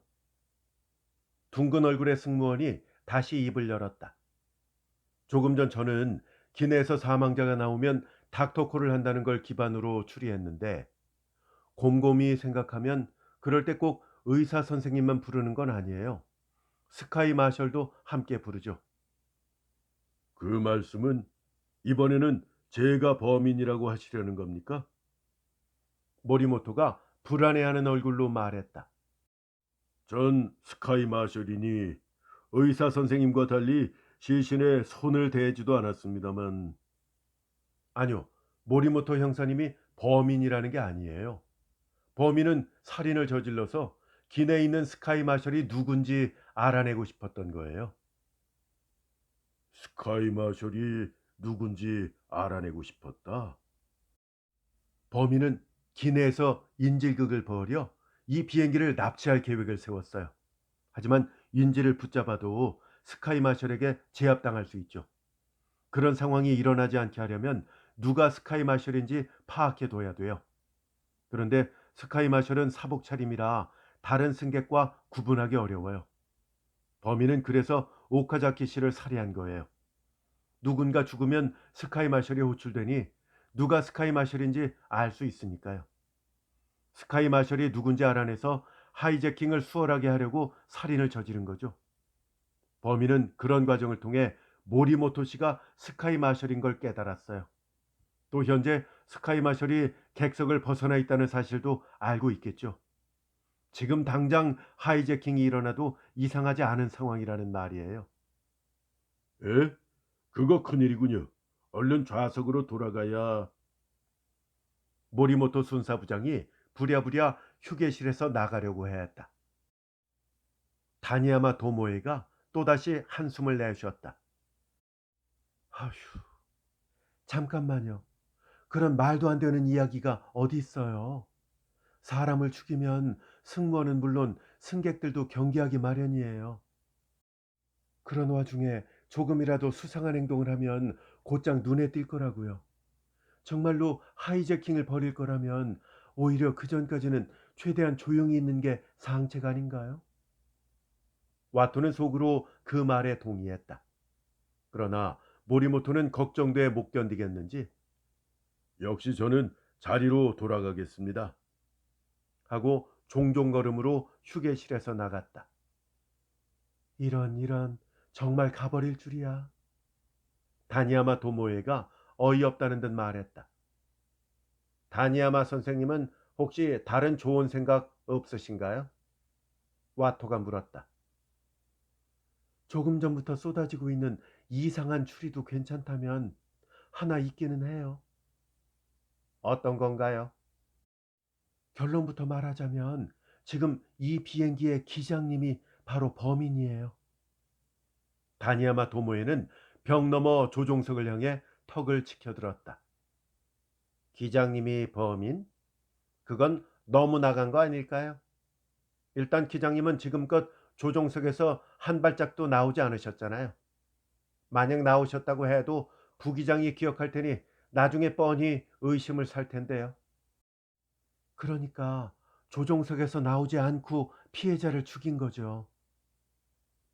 둥근 얼굴의 승무원이 다시 입을 열었다. 조금 전 저는 기내에서 사망자가 나오면 닥터콜을 한다는 걸 기반으로 추리했는데 곰곰이 생각하면 그럴 때 꼭 의사 선생님만 부르는 건 아니에요. 스카이 마셜도 함께 부르죠. 그 말씀은 이번에는 제가 범인이라고 하시려는 겁니까? 모리모토가 불안해하는 얼굴로 말했다. 전 스카이 마셜이니 의사 선생님과 달리 시신에 손을 대지도 않았습니다만. 아니요, 모리모토 형사님이 범인이라는 게 아니에요. 범인은 살인을 저질러서 기내에 있는 스카이 마셜이 누군지 알아내고 싶었던 거예요. 스카이 마셜이 누군지 알아내고 싶었다. 범인은 기내에서 인질극을 벌여 이 비행기를 납치할 계획을 세웠어요. 하지만 인질을 붙잡아도 스카이 마셜에게 제압당할 수 있죠. 그런 상황이 일어나지 않게 하려면 누가 스카이 마셜인지 파악해둬야 돼요. 그런데 스카이 마셜은 사복 차림이라 다른 승객과 구분하기 어려워요. 범인은 그래서 오카자키 씨를 살해한 거예요. 누군가 죽으면 스카이 마셜이 호출되니 누가 스카이 마셜인지 알 수 있으니까요. 스카이 마셜이 누군지 알아내서 하이제킹을 수월하게 하려고 살인을 저지른 거죠. 범인은 그런 과정을 통해 모리모토 씨가 스카이 마셜인 걸 깨달았어요. 또 현재 스카이 마셜이 객석을 벗어나 있다는 사실도 알고 있겠죠. 지금 당장 하이제킹이 일어나도 이상하지 않은 상황이라는 말이에요. 에? 그거 큰일이군요. 얼른 좌석으로 돌아가야. 모리모토 순사부장이 부랴부랴 휴게실에서 나가려고 했다. 다니야마 도모에가 또다시 한숨을 내쉬었다. 아휴, 잠깐만요. 그런 말도 안 되는 이야기가 어디 있어요. 사람을 죽이면 승무원은 물론 승객들도 경계하기 마련이에요. 그런 와중에 조금이라도 수상한 행동을 하면 곧장 눈에 띌 거라고요. 정말로 하이제킹을 벌일 거라면 오히려 그 전까지는 최대한 조용히 있는 게 상책 아닌가요? 와토는 속으로 그 말에 동의했다. 그러나 모리모토는 걱정돼 못 견디겠는지 역시 저는 자리로 돌아가겠습니다 하고 종종 걸음으로 휴게실에서 나갔다. 이런 정말 가버릴 줄이야. 다니야마 도모에가 어이없다는 듯 말했다. 다니야마 선생님은 혹시 다른 좋은 생각 없으신가요? 와토가 물었다. 조금 전부터 쏟아지고 있는 이상한 추리도 괜찮다면 하나 있기는 해요. 어떤 건가요? 결론부터 말하자면 지금 이 비행기의 기장님이 바로 범인이에요. 다니야마 도모에는 벽 너머 조종석을 향해 턱을 치켜들었다. 기장님이 범인? 그건 너무 나간 거 아닐까요? 일단 기장님은 지금껏 조종석에서 한 발짝도 나오지 않으셨잖아요. 만약 나오셨다고 해도 부기장이 기억할 테니 나중에 뻔히 의심을 살 텐데요. 그러니까 조종석에서 나오지 않고 피해자를 죽인 거죠.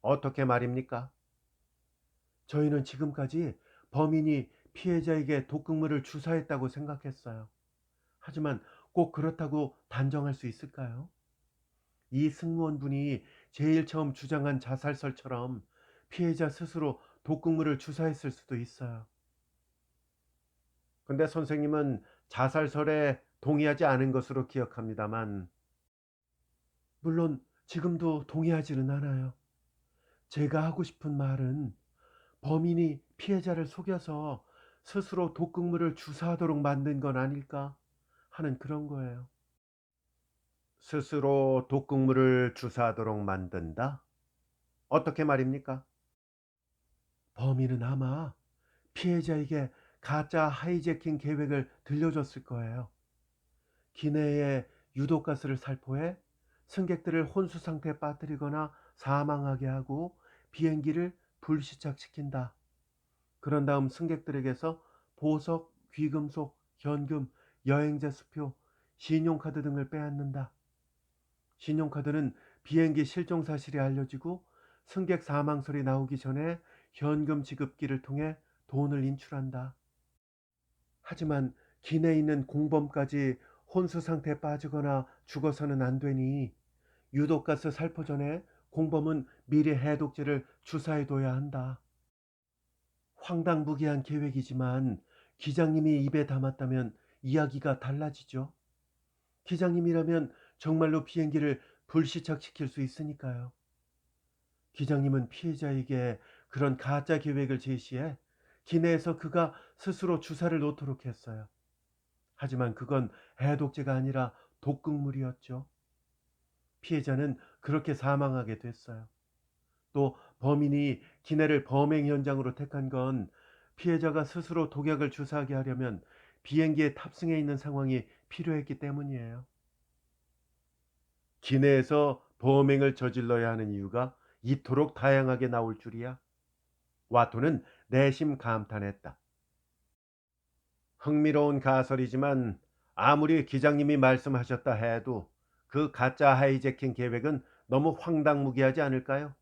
어떻게 말입니까? 저희는 지금까지 범인이 피해자에게 독극물을 주사했다고 생각했어요. 하지만 꼭 그렇다고 단정할 수 있을까요? 이 승무원분이 제일 처음 주장한 자살설처럼 피해자 스스로 독극물을 주사했을 수도 있어요. 근데 선생님은 자살설에 동의하지 않은 것으로 기억합니다만, 물론 지금도 동의하지는 않아요. 제가 하고 싶은 말은 범인이 피해자를 속여서 스스로 독극물을 주사하도록 만든 건 아닐까 하는 그런 거예요. 스스로 독극물을 주사하도록 만든다? 어떻게 말입니까? 범인은 아마 피해자에게 가짜 하이제킹 계획을 들려줬을 거예요. 기내에 유독가스를 살포해 승객들을 혼수 상태에 빠뜨리거나 사망하게 하고 비행기를 불시착시킨다. 그런 다음 승객들에게서 보석, 귀금속, 현금, 여행자 수표, 신용카드 등을 빼앗는다. 신용카드는 비행기 실종 사실이 알려지고 승객 사망설이 나오기 전에 현금 지급기를 통해 돈을 인출한다. 하지만 기내에 있는 공범까지 혼수 상태에 빠지거나 죽어서는 안 되니 유독가스 살포 전에 공범은 미리 해독제를 주사해둬야 한다. 황당무계한 계획이지만 기장님이 입에 담았다면 이야기가 달라지죠. 기장님이라면 정말로 비행기를 불시착시킬 수 있으니까요. 기장님은 피해자에게 그런 가짜 계획을 제시해 기내에서 그가 스스로 주사를 놓도록 했어요. 하지만 그건 해독제가 아니라 독극물이었죠. 피해자는 그렇게 사망하게 됐어요. 또 범인이 기내를 범행 현장으로 택한 건 피해자가 스스로 독약을 주사하게 하려면 비행기에 탑승해 있는 상황이 필요했기 때문이에요. 기내에서 범행을 저질러야 하는 이유가 이토록 다양하게 나올 줄이야. 와토는 내심 감탄했다. 흥미로운 가설이지만 아무리 기장님이 말씀하셨다 해도 그 가짜 하이제킹 계획은 너무 황당무계하지 않을까요?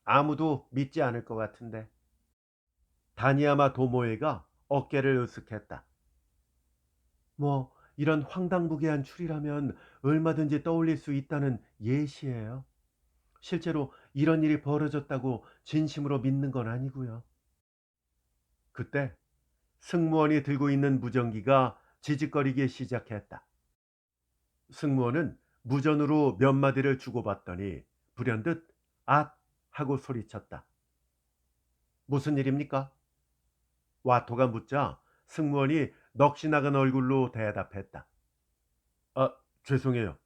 아무도 믿지 않을 것 같은데. 다니야마 도모에가 어깨를 으쓱했다. 뭐 이런 황당무계한 추리라면 얼마든지 떠올릴 수 있다는 예시예요. 실제로 이런 일이 벌어졌다고 진심으로 믿는 건 아니고요. 그때 승무원이 들고 있는 무전기가 지직거리기 시작했다. 승무원은 무전으로 몇 마디를 주고받더니 불현듯 앗 하고 소리쳤다. 무슨 일입니까? 와토가 묻자 승무원이 넋이 나간 얼굴로 대답했다. 죄송해요.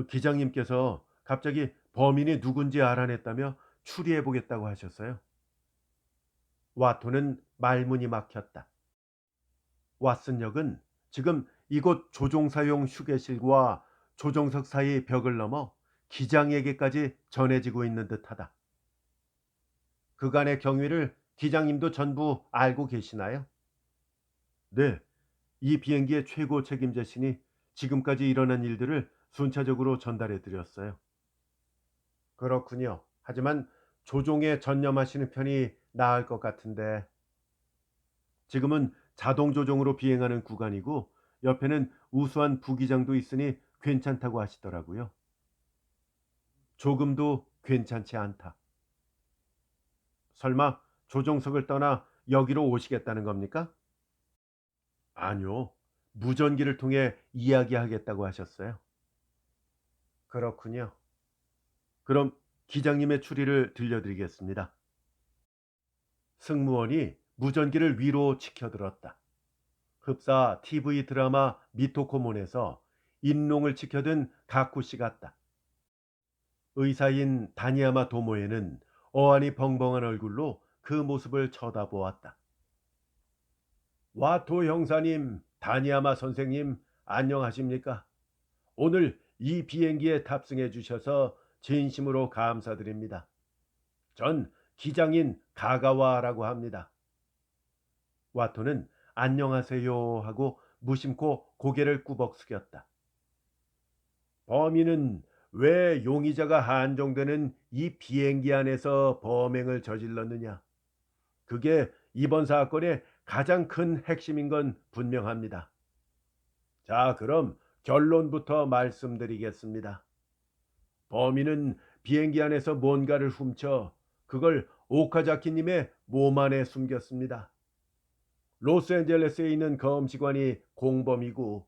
기장님께서 갑자기 범인이 누군지 알아냈다며 추리해 보겠다고 하셨어요. 와토는 말문이 막혔다. 왓슨 역은 지금 이곳 조종사용 휴게실과 조종석 사이 벽을 넘어 기장에게까지 전해지고 있는 듯하다. 그간의 경위를 기장님도 전부 알고 계시나요? 네, 이 비행기의 최고 책임자시니 지금까지 일어난 일들을 순차적으로 전달해 드렸어요. 그렇군요. 하지만 조종에 전념하시는 편이 나을 것 같은데 지금은 자동 조종으로 비행하는 구간이고 옆에는 우수한 부기장도 있으니 괜찮다고 하시더라고요. 조금도 괜찮지 않다. 설마 조종석을 떠나 여기로 오시겠다는 겁니까? 아니요. 무전기를 통해 이야기하겠다고 하셨어요. 그렇군요. 그럼 기장님의 추리를 들려드리겠습니다. 승무원이 무전기를 위로 치켜들었다. 흡사 TV 드라마 미토코몬에서 인롱을 지켜든 가쿠씨 같다. 의사인 다니야마 도모에는 어안이 벙벙한 얼굴로 그 모습을 쳐다보았다. 와토 형사님, 다니야마 선생님, 안녕하십니까? 오늘 이 비행기에 탑승해 주셔서 진심으로 감사드립니다. 전 기장인 가가와라고 합니다. 와토는 안녕하세요 하고 무심코 고개를 꾸벅 숙였다. 범인은 왜 용의자가 한정되는 이 비행기 안에서 범행을 저질렀느냐? 그게 이번 사건의 가장 큰 핵심인 건 분명합니다. 자, 그럼 결론부터 말씀드리겠습니다. 범인은 비행기 안에서 뭔가를 훔쳐 그걸 오카자키님의 몸 안에 숨겼습니다. 로스앤젤레스에 있는 검시관이 공범이고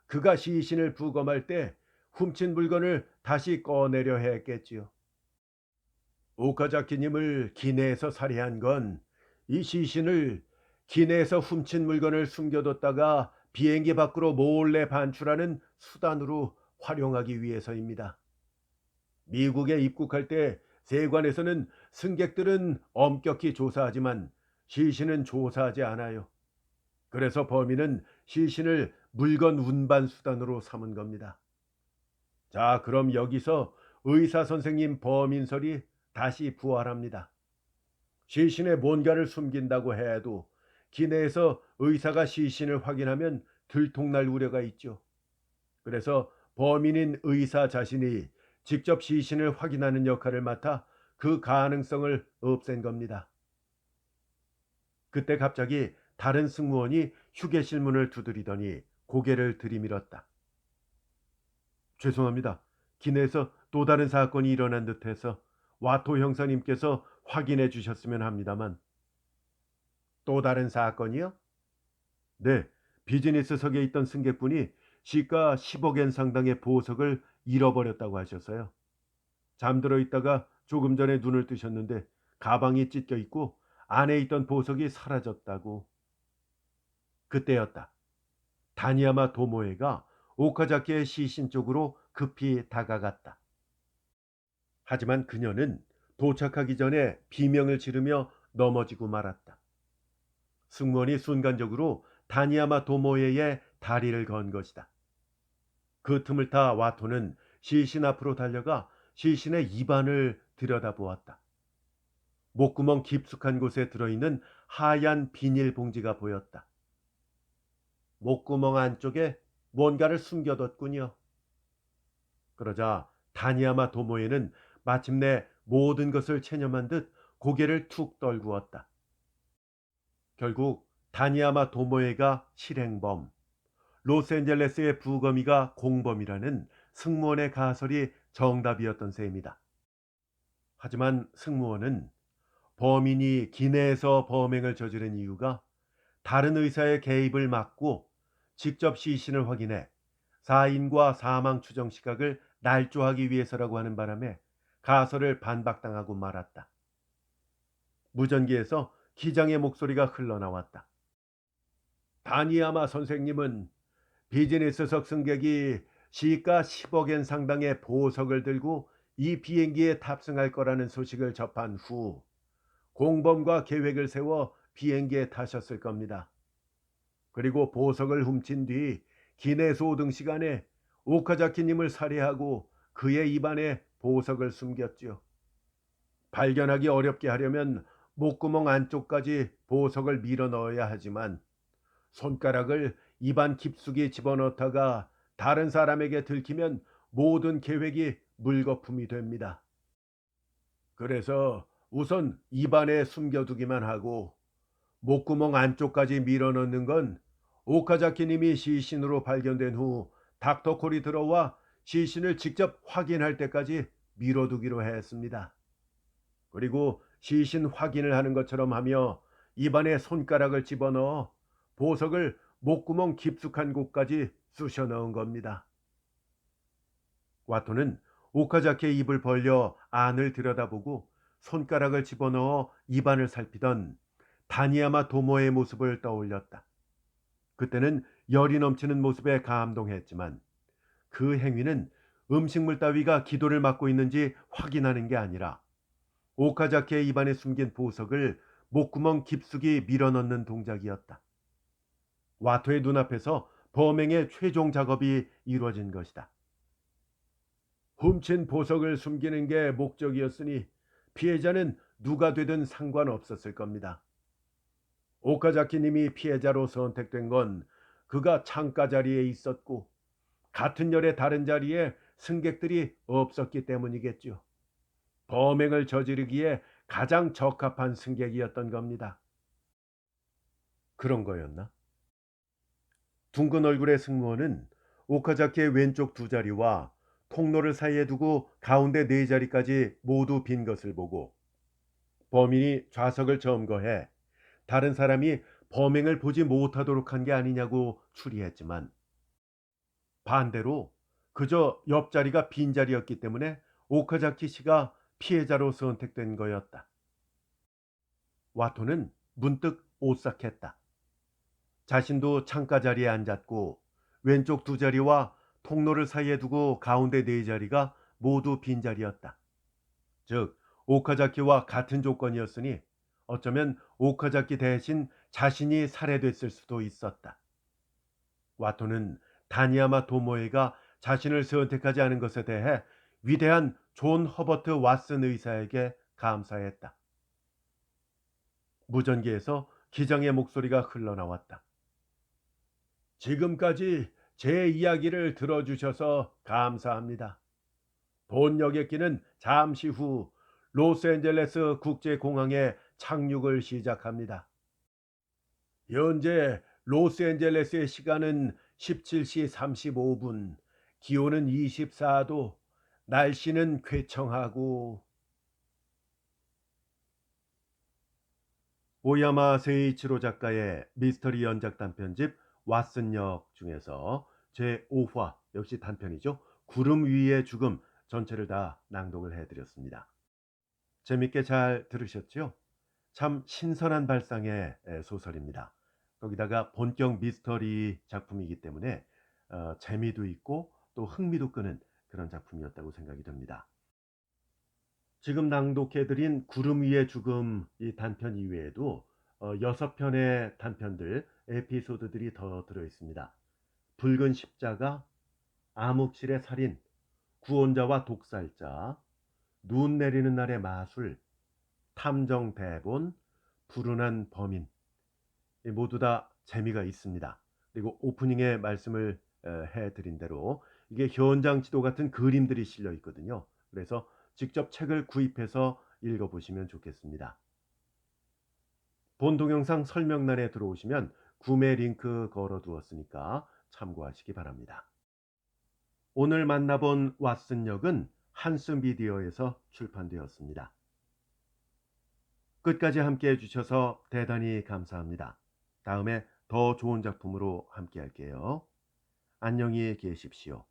그가 시신을 부검할 때 훔친 물건을 다시 꺼내려 했겠지요. 오카자키님을 기내에서 살해한 건 이 시신을 기내에서 훔친 물건을 숨겨뒀다가 비행기 밖으로 몰래 반출하는 수단으로 활용하기 위해서입니다. 미국에 입국할 때 세관에서는 승객들은 엄격히 조사하지만 시신은 조사하지 않아요. 그래서 범인은 시신을 물건 운반 수단으로 삼은 겁니다. 자, 그럼 여기서 의사 선생님 범인설이 다시 부활합니다. 시신에 뭔가를 숨긴다고 해도 기내에서 의사가 시신을 확인하면 들통날 우려가 있죠. 그래서 범인인 의사 자신이 직접 시신을 확인하는 역할을 맡아 그 가능성을 없앤 겁니다. 그때 갑자기 다른 승무원이 휴게실 문을 두드리더니 고개를 들이밀었다. 죄송합니다. 기내에서 또 다른 사건이 일어난 듯해서 와토 형사님께서 확인해 주셨으면 합니다만. 또 다른 사건이요? 네, 비즈니스석에 있던 승객분이 시가 10억엔 상당의 보석을 잃어버렸다고 하셔서요. 잠들어 있다가 조금 전에 눈을 뜨셨는데 가방이 찢겨 있고 안에 있던 보석이 사라졌다고. 그때였다. 다니야마 도모에가 오카자키의 시신 쪽으로 급히 다가갔다. 하지만 그녀는 도착하기 전에 비명을 지르며 넘어지고 말았다. 승무원이 순간적으로 다니야마 도모에의 다리를 건 것이다. 그 틈을 타 와토는 시신 앞으로 달려가 시신의 입안을 들여다보았다. 목구멍 깊숙한 곳에 들어있는 하얀 비닐봉지가 보였다. 목구멍 안쪽에 뭔가를 숨겨뒀군요. 그러자 다니야마 도모에는 마침내 모든 것을 체념한 듯 고개를 툭 떨구었다. 결국 다니야마 도모에가 실행범, 로스앤젤레스의 부검이가 공범이라는 승무원의 가설이 정답이었던 셈이다. 하지만 승무원은 범인이 기내에서 범행을 저지른 이유가 다른 의사의 개입을 막고 직접 시신을 확인해 사인과 사망 추정 시각을 날조하기 위해서라고 하는 바람에 가설을 반박당하고 말았다. 무전기에서 기장의 목소리가 흘러나왔다. 다니야마 선생님은 비즈니스석 승객이 시가 10억엔 상당의 보석을 들고 이 비행기에 탑승할 거라는 소식을 접한 후 공범과 계획을 세워 비행기에 타셨을 겁니다. 그리고 보석을 훔친 뒤 기내 소등 시간에 오카자키님을 살해하고 그의 입안에 보석을 숨겼죠. 발견하기 어렵게 하려면 목구멍 안쪽까지 보석을 밀어 넣어야 하지만 손가락을 입안 깊숙이 집어넣다가 다른 사람에게 들키면 모든 계획이 물거품이 됩니다. 그래서 우선 입안에 숨겨두기만 하고 목구멍 안쪽까지 밀어넣는 건 오카자키님이 시신으로 발견된 후 닥터콜이 들어와 시신을 직접 확인할 때까지 밀어두기로 했습니다. 그리고 시신 확인을 하는 것처럼 하며 입안에 손가락을 집어넣어 보석을 목구멍 깊숙한 곳까지 쑤셔 넣은 겁니다. 와토는 오카자키의 입을 벌려 안을 들여다보고 손가락을 집어넣어 입안을 살피던 다니야마 도모의 모습을 떠올렸다. 그때는 열이 넘치는 모습에 감동했지만 그 행위는 음식물 따위가 기도를 막고 있는지 확인하는 게 아니라 오카자키의 입안에 숨긴 보석을 목구멍 깊숙이 밀어넣는 동작이었다. 와토의 눈앞에서 범행의 최종 작업이 이루어진 것이다. 훔친 보석을 숨기는 게 목적이었으니 피해자는 누가 되든 상관없었을 겁니다. 오카자키님이 피해자로 선택된 건 그가 창가 자리에 있었고 같은 열의 다른 자리에 승객들이 없었기 때문이겠죠. 범행을 저지르기에 가장 적합한 승객이었던 겁니다. 그런 거였나? 둥근 얼굴의 승무원은 오카자키의 왼쪽 두 자리와 통로를 사이에 두고 가운데 네 자리까지 모두 빈 것을 보고 범인이 좌석을 점거해 다른 사람이 범행을 보지 못하도록 한 게 아니냐고 추리했지만 반대로 그저 옆자리가 빈자리였기 때문에 오카자키 씨가 피해자로 선택된 거였다. 와토는 문득 오싹했다. 자신도 창가 자리에 앉았고 왼쪽 두 자리와 통로를 사이에 두고 가운데 네 자리가 모두 빈자리였다. 즉 오카자키와 같은 조건이었으니 어쩌면 오카자키 대신 자신이 살해됐을 수도 있었다. 와토는 다니야마 도모에가 자신을 선택하지 않은 것에 대해 위대한 존 허버트 왓슨 의사에게 감사했다. 무전기에서 기장의 목소리가 흘러나왔다. 지금까지 제 이야기를 들어주셔서 감사합니다. 본 여객기는 잠시 후 로스앤젤레스 국제공항에 착륙을 시작합니다. 현재 로스앤젤레스의 시간은 17시 35분, 기온은 24도, 날씨는 쾌청하고 오야마 세이치로 작가의 미스터리 연작 단편집 왓슨역 중에서 제5화 역시 단편이죠. 구름 위의 죽음 전체를 다 낭독을 해드렸습니다. 재밌게 잘 들으셨죠? 참 신선한 발상의 소설입니다. 거기다가 본격 미스터리 작품이기 때문에 재미도 있고 또 흥미도 끄는 그런 작품이었다고 생각이 됩니다. 지금 낭독해드린 구름 위의 죽음 이 단편 이외에도 6편의 단편들, 에피소드들이 더 들어있습니다. 붉은 십자가, 암흑실의 살인, 구원자와 독살자, 눈 내리는 날의 마술, 탐정 대본, 불운한 범인 모두 다 재미가 있습니다. 그리고 오프닝에 말씀을 해드린 대로 이게 현장 지도 같은 그림들이 실려 있거든요. 그래서 직접 책을 구입해서 읽어보시면 좋겠습니다. 본 동영상 설명란에 들어오시면 구매 링크 걸어두었으니까 참고하시기 바랍니다. 오늘 만나본 왓슨 역은 한스 미디어에서 출판되었습니다. 끝까지 함께 해주셔서 대단히 감사합니다. 다음에 더 좋은 작품으로 함께 할게요. 안녕히 계십시오.